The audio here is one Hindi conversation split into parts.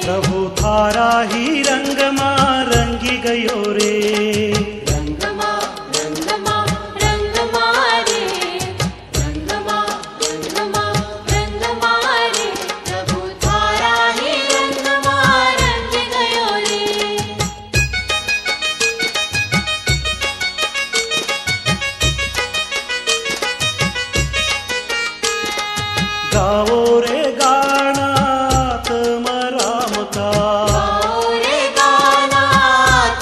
प्रभु थारा ही रंग मां रंगी गयो रे। गाओ रे गाना तम राम का, गाओ रे गाना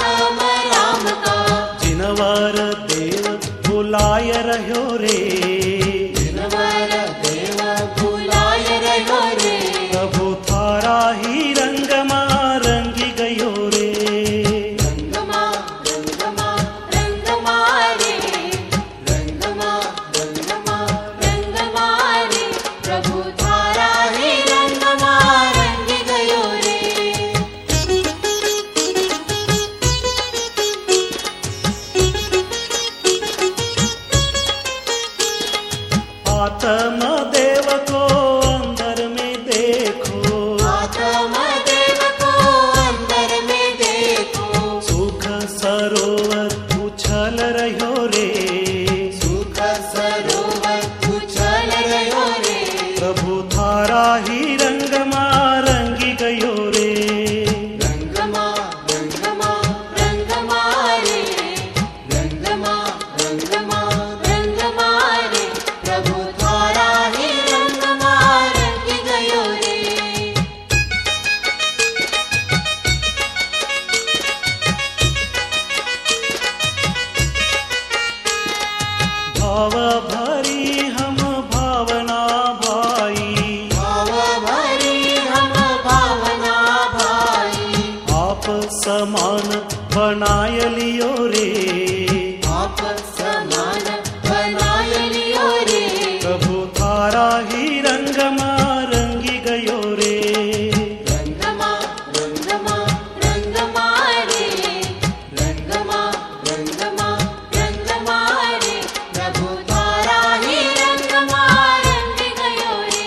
तम राम का। जिनवर देव बुलाय रह्यो रे, जिनवर देव बुलाय रह्यो रे। प्रभु थारा ही रंग मां रंगी गयो रे। रंग मां रे, रंग मां रे। प्रभु थारा ही रंग मां रंग गयो रे। आत्म देव को अंदर में देखो, आत्म देव को अंदर में देखो। सुख सरोवर उछल रह्यो रे, सुख सरोवर उछल रह्यो रे। प्रभु थारा ही रंग मां रंगी गयो रे। रंग मां रे, रंग मां रे। प्रभु थारा ही रंग मां रंग गयो रे। भाव भरी हम भावना भाई, भाव भरी हम भावना भाई। आप समान बनाय लियो रे। आप समान बनाय लियो रे। प्रभु थारा ही रंग मां रंगी गयो रे। रंग मां रे, रंग मां रे। प्रभु थारा ही रंग मां रंग गयो रे।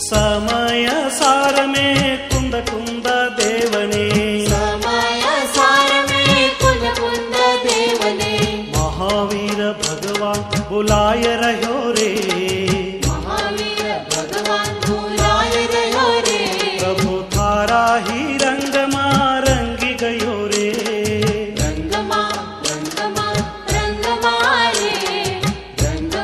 समय सार में कुंद कुंद देवने, समय सार में कुंद कुंद देवने। महावीर भगवान बुलाय रह्यो रे। महावीर भगवान बुलाय रह्यो रे। प्रभु थारा ही रंग मां रंगी गयो रे। रंग मां रे, रंग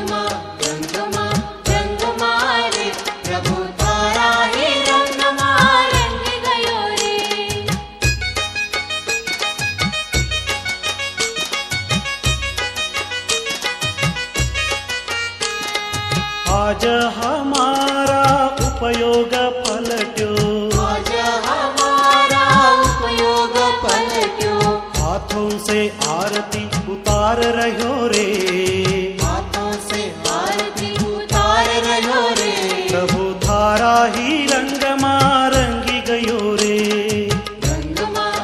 मां रे। प्रभु थारा ही रंग मां रंग गयो रे। आज हमारा उपयोग पलट्यो, आज हमारा उपयोग पलट्यो। हाथों से आरती उतार रह्यो रे। हाथों से आरती उतार रह्यो रे। प्रभु थारा ही रंग मां रंगी गयो रे। रंग मां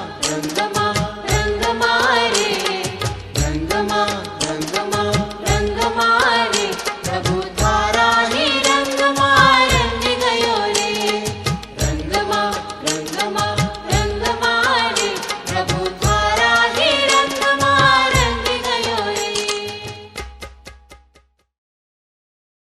रे, रंग मां